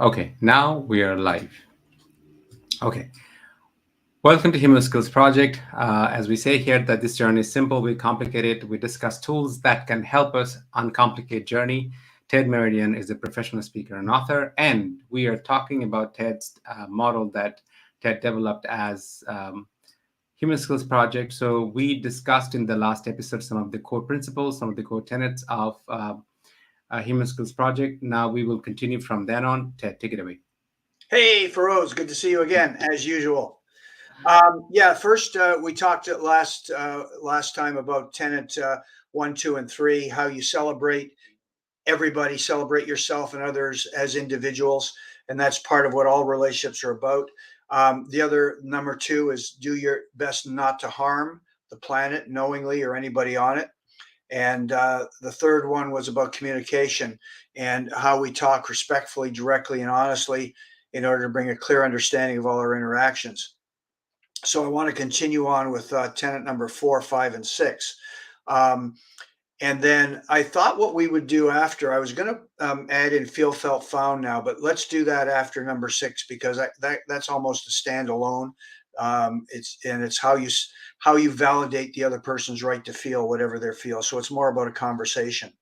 Okay, now we are live. Okay, welcome to Human Skills Project. As we say here, that this journey is simple, we complicate it. We discuss tools that can help us uncomplicate journey. Ted Meridian is a professional speaker and author, and we are talking about Ted's model that Ted developed as Human Skills Project. So we discussed in the last episode some of the core principles, some of the core tenets of Human Skills Project. Now we will continue from then on. Ted, take it away. Hey, Feroz, good to see you again, as usual. First we talked last time about tenet 1, 2, and 3, how you celebrate everybody, celebrate yourself and others as individuals, and that's part of what all relationships are about. The other number 2 is do your best not to harm the planet knowingly or anybody on it. And the third one was about communication and how we talk respectfully, directly, and honestly in order to bring a clear understanding of all our interactions. So I want to continue on with tenet number 4, 5, and 6. Um, and then I thought what we would do after, I was going to add in feel, felt, found now, but let's do that after number 6 because that's almost a standalone. It's how you validate the other person's right to feel whatever they feel. So it's more about a conversation.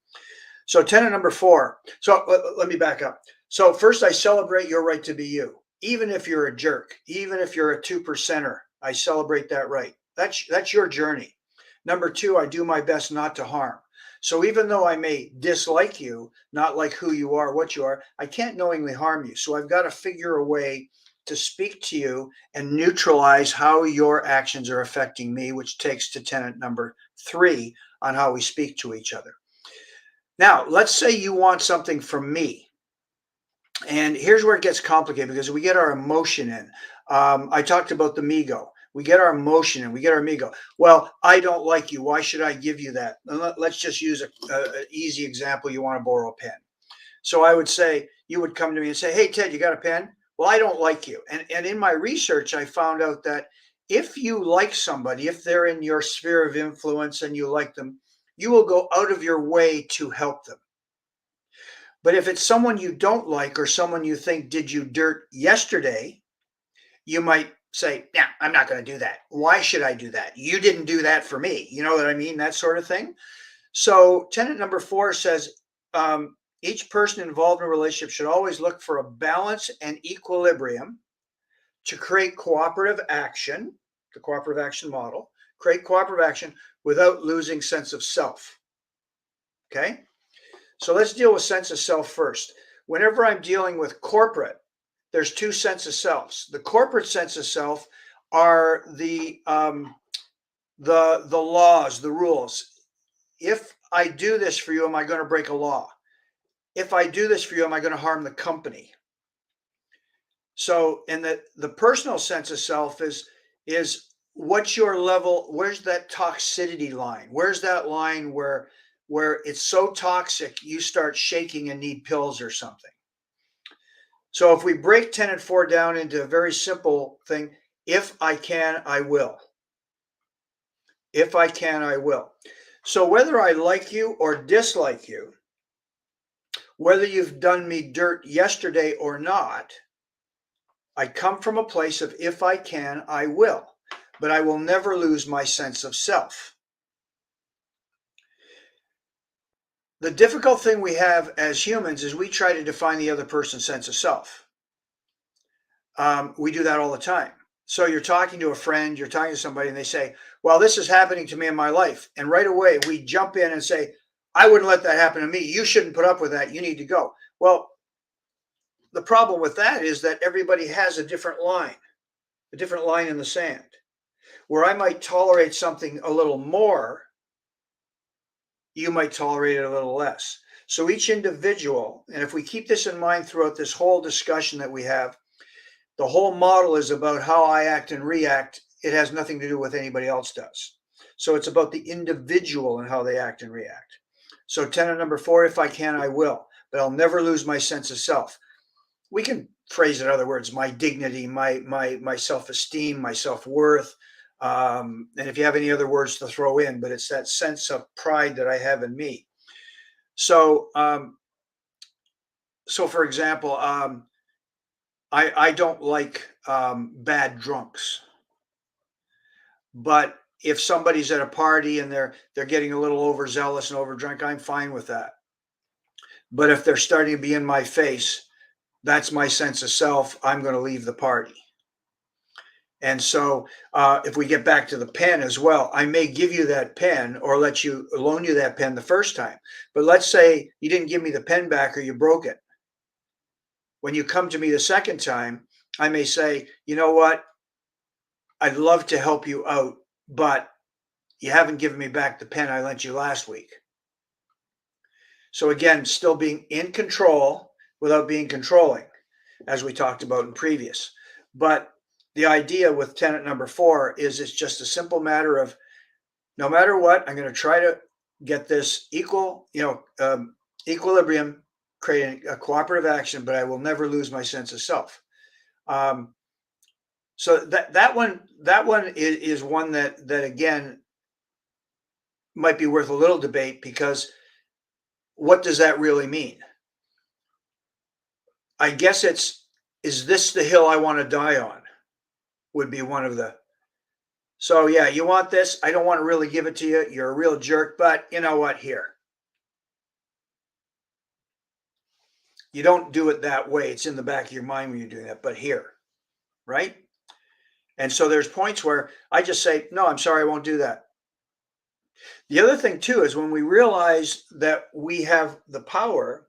So tenet number 4. So let me back up. So first, I celebrate your right to be you, even if you're a jerk, even if you're a 2%er. I celebrate that right. That's your journey. Number 2, I do my best not to harm. So even though I may dislike you, not like who you are, what you are, I can't knowingly harm you. So I've got to figure a way to speak to you and neutralize how your actions are affecting me, which takes to tenet number 3 on how we speak to each other. Now, let's say you want something from me. And here's where it gets complicated because we get our emotion in. I talked about the Migo. We get our emotion and we get our Migo. Well, I don't like you. Why should I give you that? Let's just use an easy example. You want to borrow a pen. So I would say, you would come to me and say, hey, Ted, you got a pen? Well, I don't like you. And in my research, I found out that if you like somebody, if they're in your sphere of influence and you like them, you will go out of your way to help them. But if it's someone you don't like or someone you think did you dirt yesterday, you might say, yeah, I'm not going to do that. Why should I do that? You didn't do that for me. You know what I mean? That sort of thing. So tenet number 4 says each person involved in a relationship should always look for a balance and equilibrium to create cooperative action, the cooperative action model, create cooperative action without losing sense of self. Okay. So let's deal with sense of self first. Whenever I'm dealing with corporate, there's 2 sense of selves. The corporate sense of self are the laws, the rules. If I do this for you, am I going to break a law? If I do this for you, am I going to harm the company? So, in the personal sense of self is what's your level? Where's that toxicity line? Where's that line where it's so toxic you start shaking and need pills or something? So if we break tenet 4 down into a very simple thing, if I can, I will. If I can, I will. So whether I like you or dislike you, whether you've done me dirt yesterday or not, I come from a place of if I can, I will. But I will never lose my sense of self. The difficult thing we have as humans is we try to define the other person's sense of self. We do that all the time. So you're talking to a friend, you're talking to somebody, and they say, well, this is happening to me in my life. And right away, we jump in and say, I wouldn't let that happen to me. You shouldn't put up with that. You need to go. Well, the problem with that is that everybody has a different line in the sand, where I might tolerate something a little more, you might tolerate it a little less. So each individual, and if we keep this in mind throughout this whole discussion that we have, the whole model is about how I act and react. It has nothing to do with anybody else does. So it's about the individual and how they act and react. So tenet number 4, if I can, I will, but I'll never lose my sense of self. We can phrase it in other words, my dignity, my self-esteem, my self-worth. And if you have any other words to throw in, but it's that sense of pride that I have in me. So, for example, I don't like bad drunks. But if somebody's at a party and they're getting a little overzealous and overdrunk, I'm fine with that. But if they're starting to be in my face, that's my sense of self. I'm going to leave the party. And so, if we get back to the pen as well, I may give you that pen or let you loan you that pen the first time. But let's say you didn't give me the pen back or you broke it. When you come to me the second time, I may say, you know what? I'd love to help you out, but you haven't given me back the pen I lent you last week. So again, still being in control without being controlling, as we talked about in previous. But the idea with tenant number 4 is it's just a simple matter of no matter what, I'm going to try to get this equilibrium, creating a cooperative action, but I will never lose my sense of self. Um, so that one is one that again might be worth a little debate because what does that really mean? I guess is this the hill I want to die on? Would be one of the. So yeah, you want this? I don't want to really give it to you. You're a real jerk, but you know what? Here. You don't do it that way. It's in the back of your mind when you're doing that, but here, right? And so there's points where I just say, no, I'm sorry, I won't do that. The other thing too is when we realize that we have the power,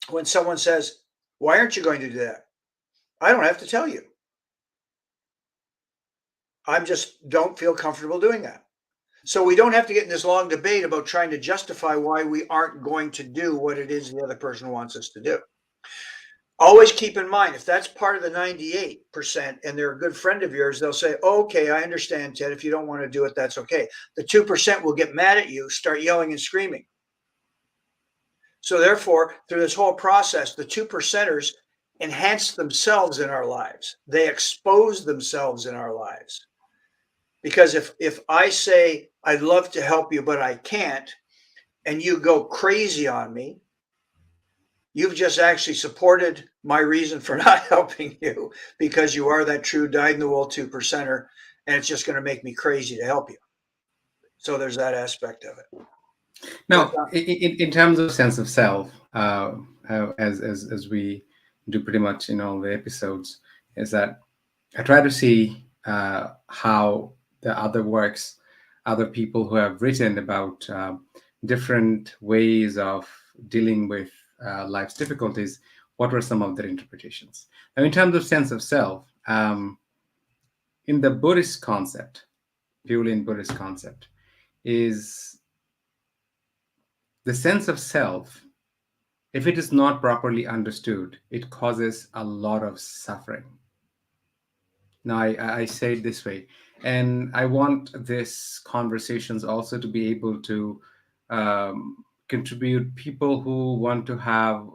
when someone says, why aren't you going to do that? I don't have to tell you. I just don't feel comfortable doing that. So we don't have to get in this long debate about trying to justify why we aren't going to do what it is the other person wants us to do. Always keep in mind, if that's part of the 98% and they're a good friend of yours, they'll say, oh, okay, I understand, Ted. If you don't want to do it, that's okay. The 2% will get mad at you, start yelling and screaming. So therefore, through this whole process, the 2%ers enhance themselves in our lives. They expose themselves in our lives. Because if I say, I'd love to help you, but I can't, and you go crazy on me, you've just actually supported my reason for not helping you because you are that true dyed-in-the-wool 2%er, and it's just going to make me crazy to help you. So there's that aspect of it. Now, in terms of sense of self, as we do pretty much in all the episodes, is that I try to see how the other works, other people who have written about different ways of dealing with life's difficulties, what were some of their interpretations? Now, in terms of sense of self, in the Buddhist concept, purely in Buddhist concept, is the sense of self. If it is not properly understood, it causes a lot of suffering. Now, I say it this way, and I want this conversations also to be able to contribute people who want to have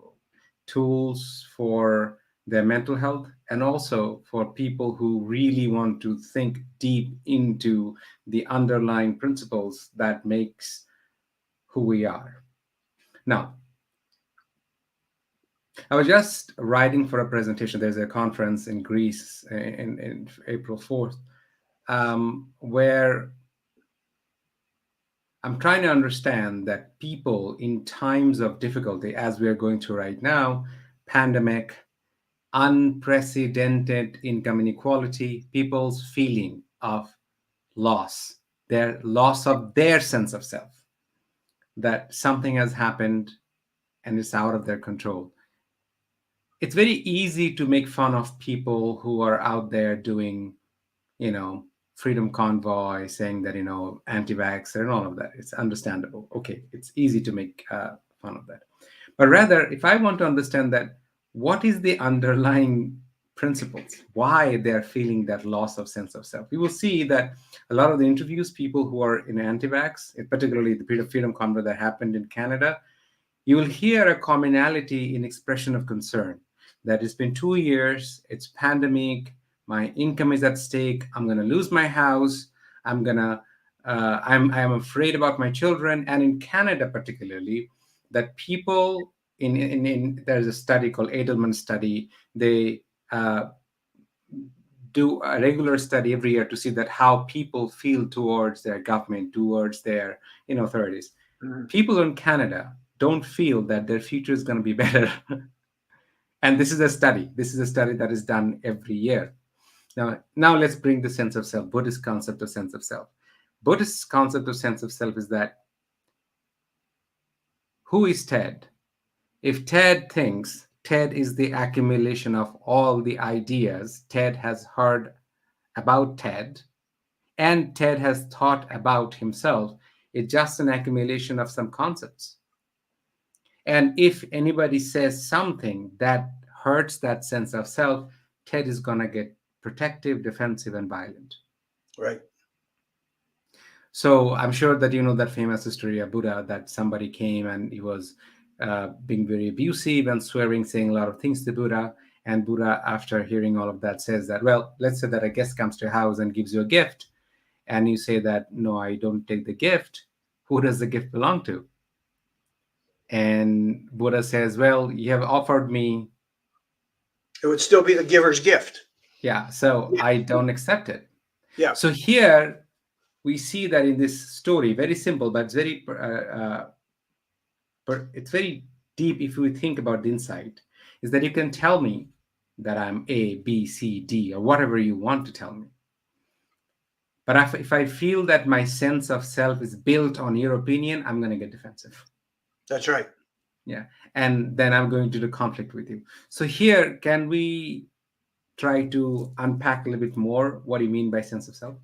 tools for their mental health, and also for people who really want to think deep into the underlying principles that makes who we are. Now, I was just writing for a presentation. There's a conference in Greece in April 4th, where I'm trying to understand that people in times of difficulty, as we are going through right now, pandemic, unprecedented income inequality, people's feeling of loss, their loss of their sense of self, that something has happened and it's out of their control. It's very easy to make fun of people who are out there doing, freedom convoy, saying that, anti-vaxxer and all of that. It's understandable. Okay, it's easy to make fun of that. But rather, if I want to understand that, what is the underlying principles, why they're feeling that loss of sense of self? We will see that a lot of the interviews, people who are in anti-vax, particularly the freedom convoy that happened in Canada, you will hear a commonality in expression of concern that it's been 2 years, it's pandemic, my income is at stake, I'm going to lose my house, I'm afraid about my children. And in Canada particularly, that people in there's a study called Edelman study, they uh, do a regular study every year to see that how people feel towards their government, towards their authorities. Mhm. People in Canada don't feel that their future is going to be better. And this is a study. This is a study that is done every year. Now let's bring the sense of self, Buddhist concept of sense of self. Buddhist concept of sense of self is that who is Ted? If Ted thinks Ted is the accumulation of all the ideas Ted has heard about Ted, and Ted has thought about himself, it's just an accumulation of some concepts. And if anybody says something that hurts that sense of self, Ted is going to get protective, defensive, and violent. Right. So I'm sure that you know that famous story of Buddha, that somebody came and he was being very abusive and swearing, saying a lot of things to Buddha. And Buddha, after hearing all of that, says that, well, let's say that a guest comes to your house and gives you a gift. And you say that, no, I don't take the gift. Who does the gift belong to? And Buddha says, well, you have offered me. It would still be the giver's gift. Yeah, so I don't accept it. Yeah. So here we see that in this story, very simple, but it's very deep if you think about the insight, is that you can tell me that I'm A, B, C, D, or whatever you want to tell me. But if I feel that my sense of self is built on your opinion, I'm going to get defensive. That's right. Yeah. And then I'm going to do conflict with you. So here, can we try to unpack a little bit more what do you mean by sense of self?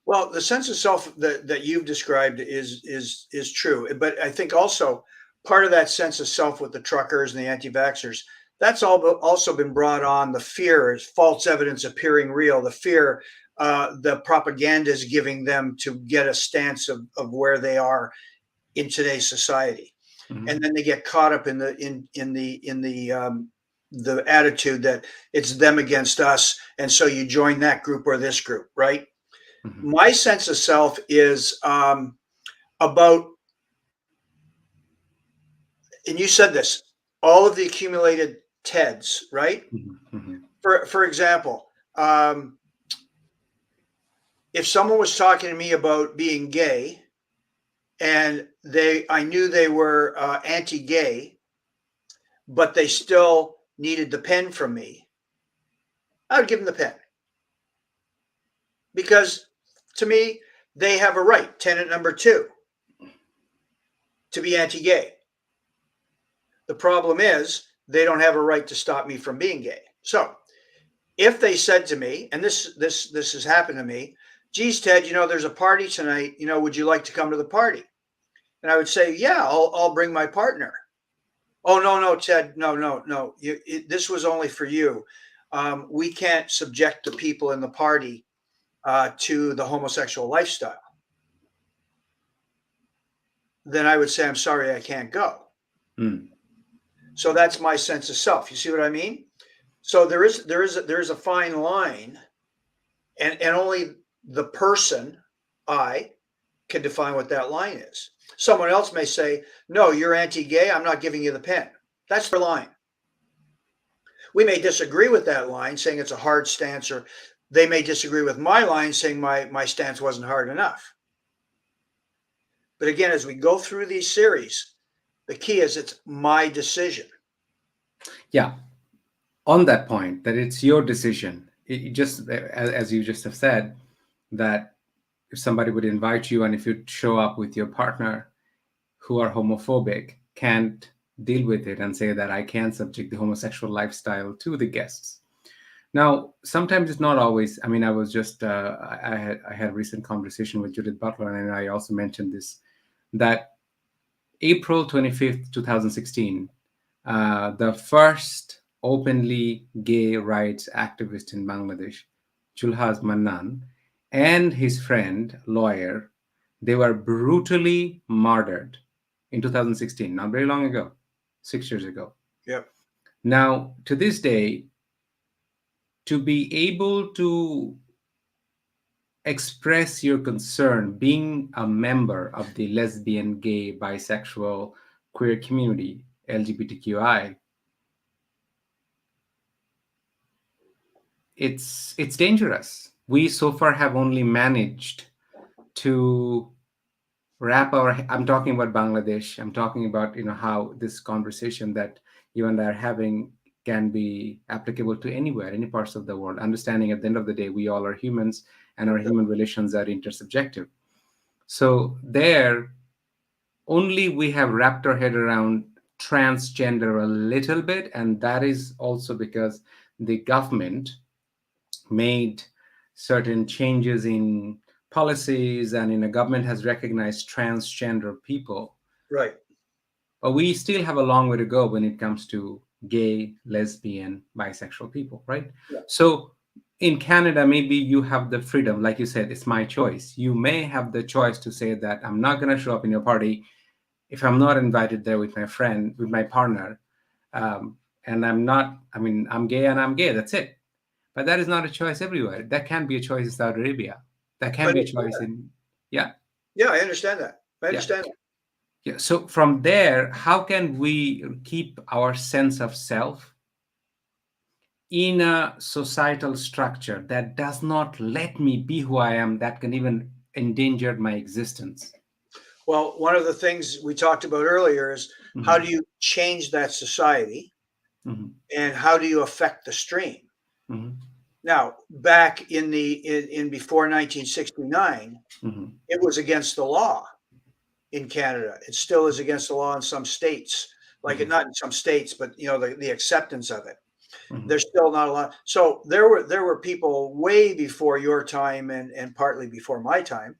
Well, the sense of self that you've described is true, but I think also part of that sense of self with the truckers and the anti-vaxxers, that's all also been brought on. The fear is false evidence appearing real. The fear, the propaganda is giving them to get a stance of where they are in today's society, and then they get caught up in the attitude that it's them against us, and so you join that group or this group, right? My sense of self is about, and you said this, all of the accumulated TEDs, right? For example, if someone was talking to me about being gay, and I knew they were anti-gay, but they still needed the pen from me, I would give them the pen, because to me, they have a right, tenant number 2, to be anti-gay. The problem is they don't have a right to stop me from being gay. So if they said to me, and this has happened to me, geez, Ted, there's a party tonight, would you like to come to the party? And I would say, yeah, I'll bring my partner. Oh, no, Ted, no. This was only for you. We can't subject the people in the party to the homosexual lifestyle. Then I would say, I'm sorry, I can't go. So that's my sense of self. You see what I mean? So there is a fine line, and only the person, I, can define what that line is. Someone else may say, no, you're anti-gay, I'm not giving you the pen. That's their line. We may disagree with that line, saying it's a hard stance, or they may disagree with my line, saying my stance wasn't hard enough. But again, as we go through these series, the key is it's my decision. Yeah. On that point, that it's your decision. It just, as you just have said, that if somebody would invite you and if you show up with your partner who are homophobic, can't deal with it and say that I can't subject the homosexual lifestyle to the guests. Now, sometimes it's not always. I mean, I was just, I had a recent conversation with Judith Butler, and I also mentioned this, that April 25th, 2016, the first openly gay rights activist in Bangladesh, Chulhaz Mannan, and his friend, lawyer, they were brutally murdered in 2016, not very long ago, 6 years ago. Yep. Now, to this day, to be able to express your concern, being a member of the lesbian, gay, bisexual, queer community, LGBTQI, it's dangerous. We so far have only managed to wrap our, I'm talking about Bangladesh, I'm talking about, how this conversation that you and I are having can be applicable to anywhere, any parts of the world, understanding at the end of the day we all are humans and our human relations are intersubjective. So there, only we have wrapped our head around transgender a little bit, and that is also because the government made certain changes in policies, and a government has recognized transgender people. Right. But we still have a long way to go when it comes to gay, lesbian, bisexual people, right? Yeah. So in Canada, maybe you have the freedom, like you said, it's my choice. You may have the choice to say that I'm not going to show up in your party if I'm not invited there with my friend, with my partner. And I'm not, I'm gay and I'm gay, that's it. But that is not a choice everywhere. That can be a choice in Saudi Arabia. That can be a choice in, yeah. Yeah, I understand that. I understand that. Yeah. So from there, how can we keep our sense of self in a societal structure that does not let me be who I am, that can even endanger my existence? Well, one of the things we talked about earlier is how do you change that society and how do you affect the stream? Now, back in before 1969, it was against the law in Canada. It still is against the law in some states, like not in some states, but the acceptance of it. There's still not a lot. So there were people way before your time and partly before my time,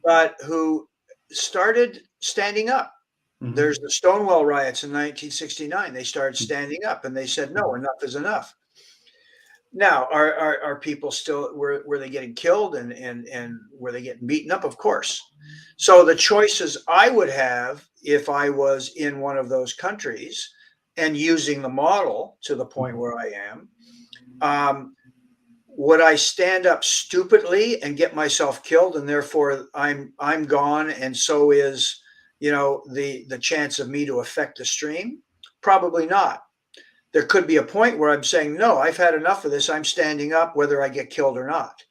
but who started standing up. There's the Stonewall riots in 1969. They started standing up and they said, no, enough is enough. Now, are people still, were they getting killed and were they getting beaten up? Of course. So the choices I would have if I was in one of those countries and using the model to the point where I am, would I stand up stupidly and get myself killed and therefore I'm gone and so is the chance of me to affect the stream? Probably not. There could be a point where I'm saying, no, I've had enough of this. I'm standing up whether I get killed or not.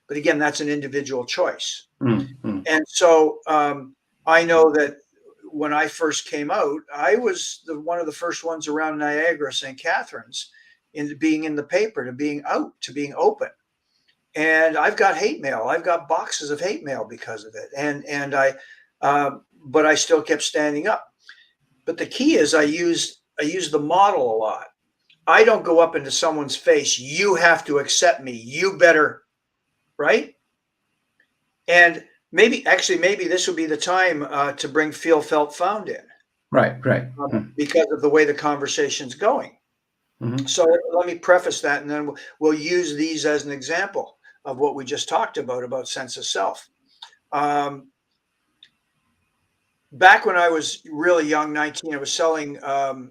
But again, that's an individual choice. And so I know that when I first came out, I was one of the first ones around Niagara, St. Catharines, into being in the paper, to being out, to being open. And I've got hate mail. I've got boxes of hate mail because of it. But I still kept standing up. But the key is I use the model a lot. I don't go up into someone's face. You have to accept me. You better, right? And maybe this would be the time to bring Feel, Felt, Found in. Right. Because of the way the conversation's going. So let me preface that, and then we'll use these as an example of what we just talked about sense of self. Back when I was really young, 19, I was selling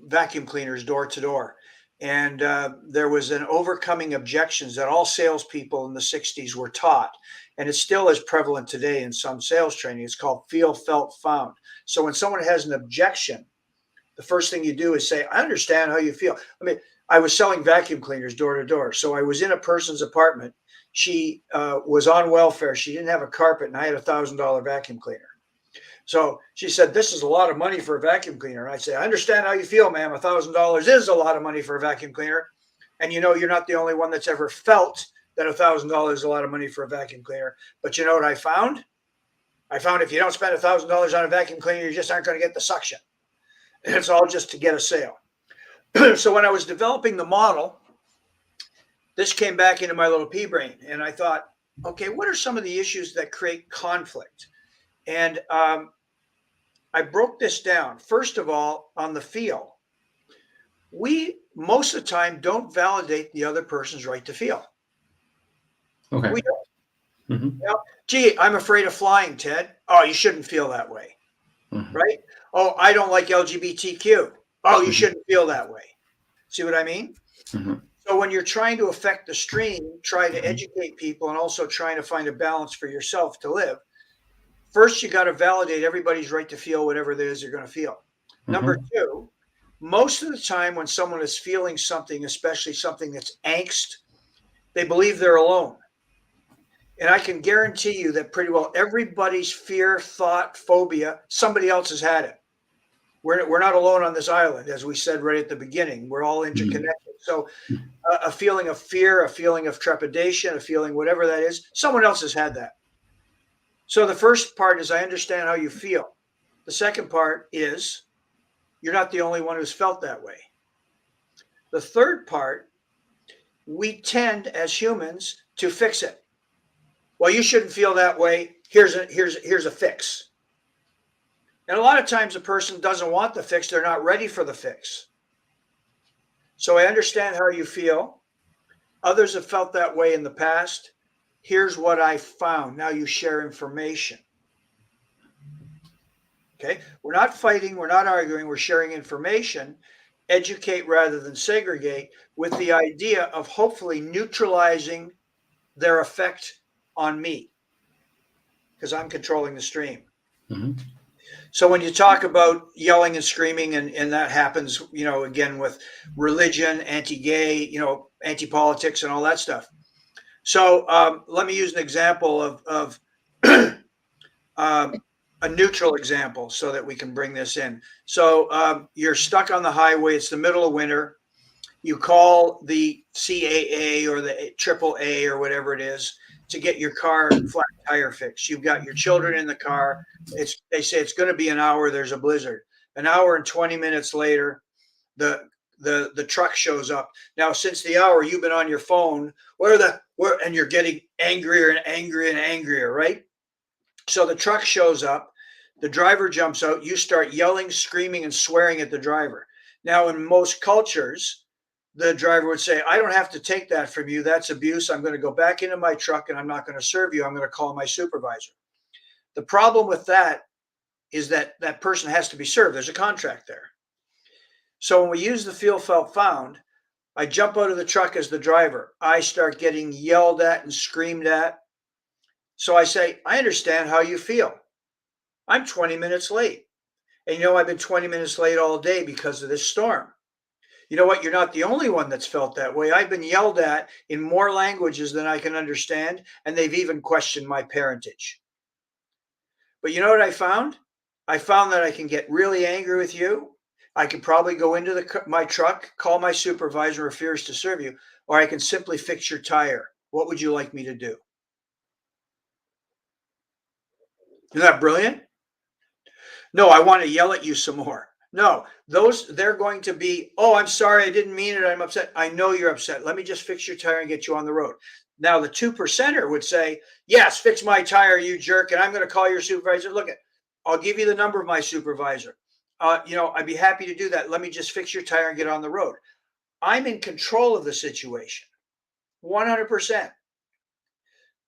vacuum cleaners door to door. And there was an overcoming objections that all salespeople in the 60s were taught. And it still is prevalent today in some sales training. It's called Feel, Felt, Found. So when someone has an objection, the first thing you do is say, I understand how you feel. I was selling vacuum cleaners door to door. So I was in a person's apartment. She was on welfare. She didn't have a carpet, and I had $1,000 vacuum cleaner. So she said, this is a lot of money for a vacuum cleaner. And I say, I understand how you feel, ma'am. $1,000 is a lot of money for a vacuum cleaner. And you're not the only one that's ever felt that $1,000 is a lot of money for a vacuum cleaner. But you know what I found? I found if you don't spend $1,000 on a vacuum cleaner, you just aren't going to get the suction. And it's all just to get a sale. So when I was developing the model, this came back into my little pea brain. And I thought, okay, what are some of the issues that create conflict? And I broke this down. First of all, on the feel, we most of the time don't validate the other person's right to feel. Okay. We don't. Gee, I'm afraid of flying, Ted. Oh, you shouldn't feel that way. Right? Oh, I don't like LGBTQ. Oh, you shouldn't feel that way. See what I mean? So when you're trying to affect the stream, try to educate people and also trying to find a balance for yourself to live, first, you got to validate everybody's right to feel whatever it is they're going to feel. Number two, most of the time when someone is feeling something, especially something that's angst, They believe they're alone. And I can guarantee you that pretty well everybody's fear, thought, phobia, somebody else has had it. We're not alone on this island, as we said right at the beginning. We're all Mhm. interconnected. So a feeling of fear, a feeling of trepidation, a feeling whatever that is, someone else has had that. So the first part is I understand how you feel. The second part is you're not the only one who's felt that way. The third part, we tend as humans to fix it. Well, you shouldn't feel that way. Here's a fix. And a lot of times a person doesn't want the fix, they're not ready for the fix. So I understand how you feel. Others have felt that way in the past. Here's what I found. Now you share information. Okay. We're not fighting, we're not arguing, we're sharing information. Educate rather than segregate, with the idea of hopefully neutralizing their effect on me because I'm controlling the stream. Mhm. So when you talk about yelling and screaming, and that happens, again with religion, anti-gay, anti-politics, and all that stuff. So let me use an example of a neutral example so that we can bring this in. So you're stuck on the highway. It's the middle of winter. You call the CAA or the AAA or whatever it is to get your car flat tire fixed. You've got your children in the car. They say it's going to be an hour. There's a blizzard. An hour and 20 minutes later, the truck shows up. Now, since the hour you've been on your phone, and you're getting angrier and angrier and angrier, right? So the truck shows up, the driver jumps out, you start yelling, screaming, and swearing at the driver. Now, in most cultures, the driver would say, I don't have to take that from you. That's abuse. I'm going to go back into my truck and I'm not going to serve you. I'm going to call my supervisor. The problem with that is that that person has to be served. There's a contract there. So when we use the feel, felt, found, I jump out of the truck as the driver. I start getting yelled at and screamed at. So I say, I understand how you feel. I'm 20 minutes late. And I've been 20 minutes late all day because of this storm. You know what? You're not the only one that's felt that way. I've been yelled at in more languages than I can understand, and they've even questioned my parentage. But you know what I found? I found that I can get really angry with you. I can probably go into my truck, call my supervisor, refuse to serve you, or I can simply fix your tire. What would you like me to do? Isn't that brilliant? No, I want to yell at you some more. No, they're going to be, oh, I'm sorry, I didn't mean it. I'm upset. I know you're upset. Let me just fix your tire and get you on the road. Now, the 2%er would say, yes, fix my tire, you jerk, and I'm going to call your supervisor. Look, I'll give you the number of my supervisor. I'd be happy to do that. Let me just fix your tire and get on the road. I'm in control of the situation, 100%.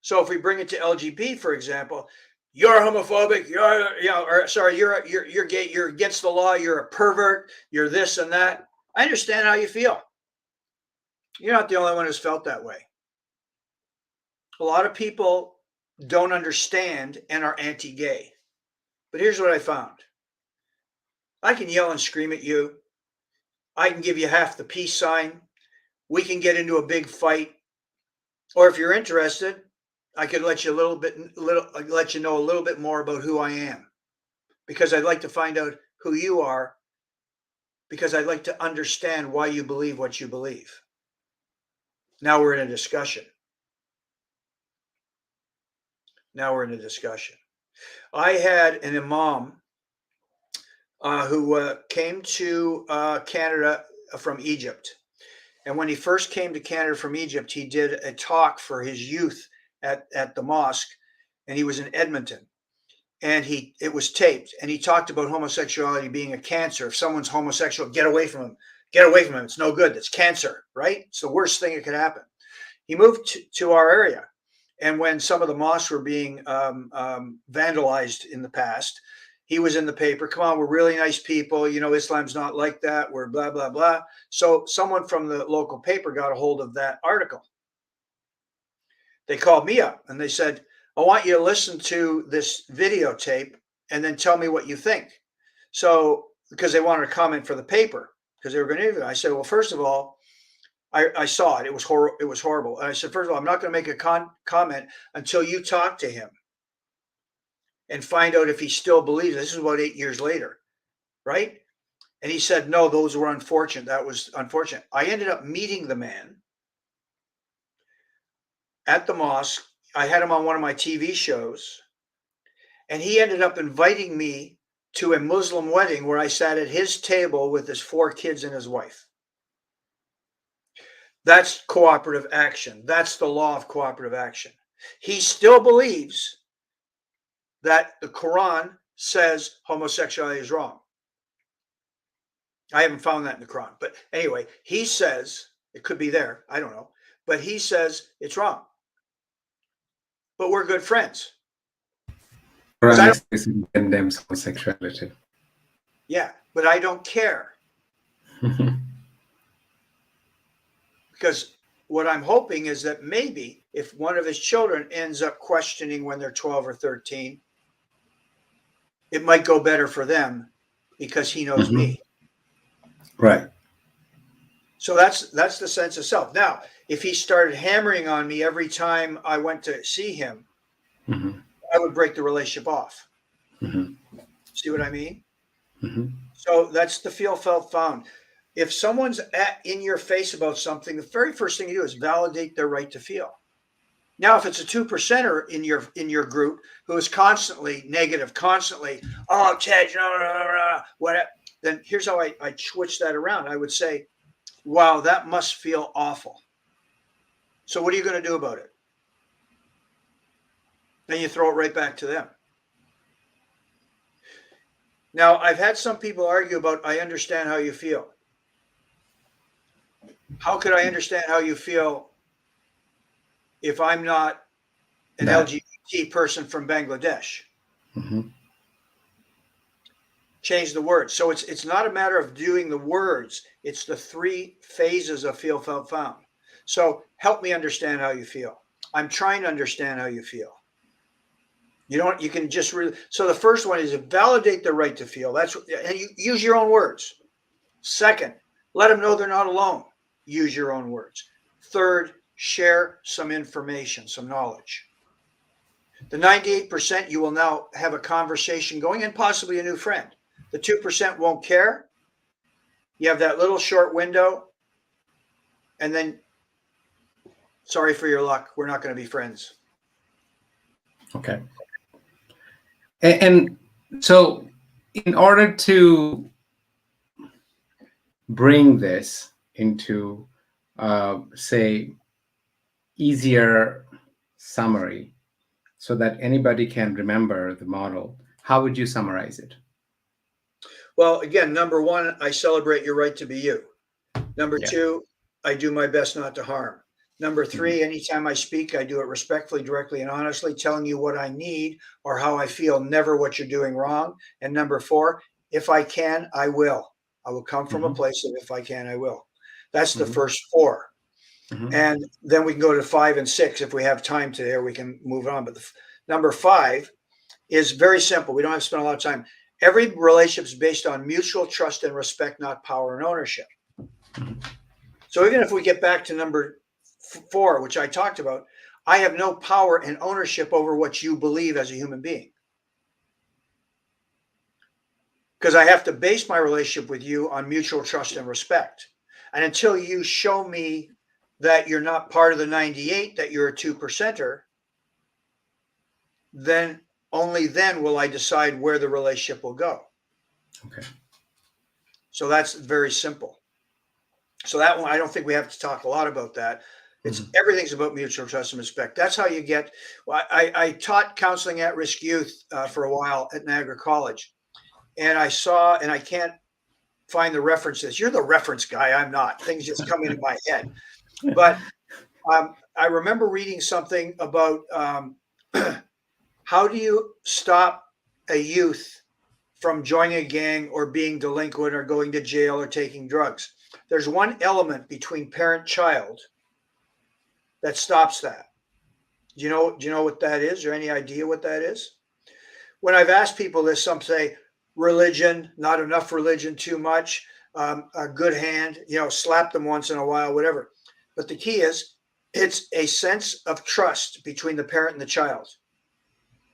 So if we bring it to LGB, for example, you're homophobic, you're gay, you're against the law, you're a pervert, you're this and that. I understand how you feel. You're not the only one who's felt that way. A lot of people don't understand and are anti-gay. But here's what I found. I can yell and scream at you. I can give you half the peace sign. We can get into a big fight. Or if you're interested, I could let you let you know a little bit more about who I am, because I'd like to find out who you are, because I'd like to understand why you believe what you believe. Now we're in a discussion. I had an imam who came to Canada from Egypt. And when he first came to Canada from Egypt, he did a talk for his youth at the mosque, and he was in Edmonton. And it was taped, and he talked about homosexuality being a cancer. If someone's homosexual, get away from him. Get away from him. It's no good. It's cancer, right? It's the worst thing that could happen. He moved to our area, and when some of the mosques were being vandalized in the past, he was in the paper. Come on, we're really nice people. Islam's not like that. We're blah, blah, blah. So someone from the local paper got a hold of that article. They called me up and they said, I want you to listen to this videotape and then tell me what you think. So, because they wanted to comment for the paper, because they were going to interview. I said, well, first of all, I saw it. It was It was horrible. And I said, first of all, I'm not going to make a comment until you talk to him and find out if he still believes. This is about 8 years later, right? And he said, no, those were unfortunate. That was unfortunate. I ended up meeting the man at the mosque. I had him on one of my TV shows, and he ended up inviting me to a Muslim wedding where I sat at his table with his 4 kids and his wife. That's cooperative action. That's the law of cooperative action. He still believes that the Quran says homosexuality is wrong. I haven't found that in the Quran. But anyway, he says, it could be there, I don't know, but he says it's wrong. But we're good friends. Quran condemns homosexuality. Yeah, but I don't care. Because what I'm hoping is that maybe if one of his children ends up questioning when they're 12 or 13, it might go better for them because he knows me. Right. So that's the sense of self. Now, if he started hammering on me every time I went to see him, I would break the relationship off. See what I mean? So that's the feel, felt, found. If someone's in your face about something, the very first thing you do is validate their right to feel. Now, if it's a 2%er in your group who is constantly negative, constantly, oh, Ted, whatever, then here's how I switch that around. I would say, wow, that must feel awful. So what are you going to do about it? Then you throw it right back to them. Now, I've had some people argue about, I understand how you feel. How could I understand how you feel if I'm not an LGBT person from Bangladesh? Change the words. So it's not a matter of doing the words. It's the 3 phases of feel, felt, found. So help me understand how you feel. I'm trying to understand how you feel. You can just really, so the first one is validate the right to feel. And you use your own words. Second, let them know they're not alone. Use your own words. Third, share some information, some knowledge. The 98%, you will now have a conversation going and possibly a new friend. The 2% won't care. You have that little short window, and then, sorry for your luck, we're not going to be friends. Okay. And so in order to bring this into, say, easier summary so that anybody can remember the model, how would you summarize it? Well, again, number 1, I celebrate your right to be you. Number 2, I do my best not to harm. Number 3, anytime I speak, I do it respectfully, directly, and honestly, telling you what I need or how I feel, never what you're doing wrong. And number 4, if I can, I will. I will come from a place of if I can, I will. That's the first 4. And then we can go to 5 and 6 if we have time today, or we can move on. But number 5 is very simple. We don't have to spend a lot of time. Every relationship is based on mutual trust and respect, not power and ownership. So even if we get back to number 4, which I talked about, I have no power and ownership over what you believe as a human being. Because I have to base my relationship with you on mutual trust and respect. And until you show me that you're not part of the 98, that you're a 2%er, then only then will I decide where the relationship will go. Okay. So that's very simple. So that one, I don't think we have to talk a lot about that. It's everything's about mutual trust and respect. That's how you get. Well, I taught counseling at-risk youth for a while at Niagara College, and I saw, and I can't find the references. You're the reference guy. I'm not. Things just come into my head. But I remember reading something about how do you stop a youth from joining a gang or being delinquent or going to jail or taking drugs. There's one element between parent-child that stops that. Do you know what that is, or any idea what that is? When I've asked people this, some say religion, not enough religion, too much, a good hand, slap them once in a while, whatever. But the key is it's a sense of trust between the parent and the child.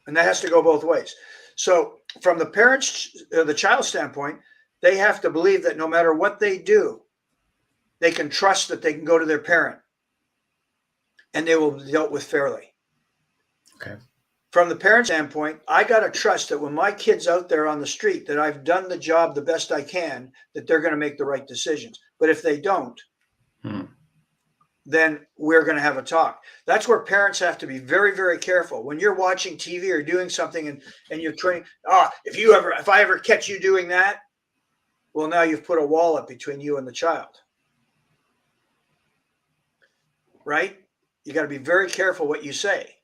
And that has to go both ways. So from the parents, the child standpoint, they have to believe that no matter what they do, they can trust that they can go to their parent and they will be dealt with fairly. Okay. From the parent standpoint, I got to trust that when my kid's out there on the street, that I've done the job the best I can, that they're going to make the right decisions. But if they don't, then we're going to have a talk. That's where parents have to be very, very careful. When you're watching TV or doing something and you're training, if I ever catch you doing that, well, now you've put a wall up between you and the child. Right? You got to be very careful what you say.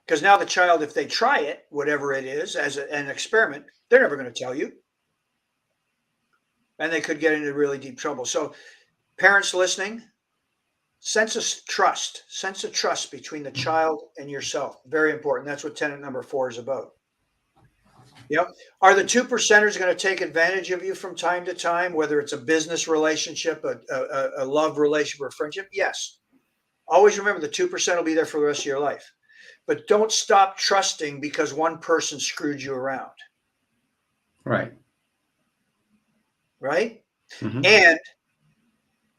Because now the child, if they try it, whatever it is, as an experiment, they're never going to tell you. And they could get into really deep trouble. So parents listening, sense of trust between the child and yourself. Very important. That's what tenet number 4 is about. Yep. Are the 2%ers going to take advantage of you from time to time, whether it's a business relationship, a love relationship, or friendship? Yes. Always remember the 2% will be there for the rest of your life. But don't stop trusting because one person screwed you around. Right. Right? Mm-hmm. And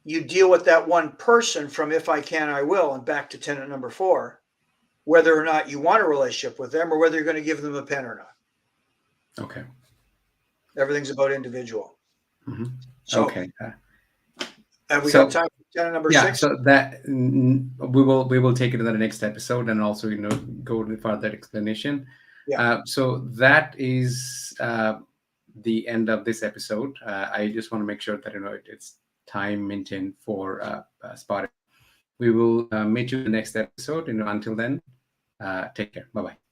you deal with that one person from if I can, I will, and back to tenet number 4, whether or not you want a relationship with them or whether you're going to give them a pen or not. Okay. Everything's about individual. Mm-hmm. So, okay. Have we got time for tenet number 6? So that we will take it in the next episode and also go with further explanation. Yeah. So that is the end of this episode. I just want to make sure that it's time maintained for Spotify. We will meet you in the next episode. Until then, take care. Bye bye.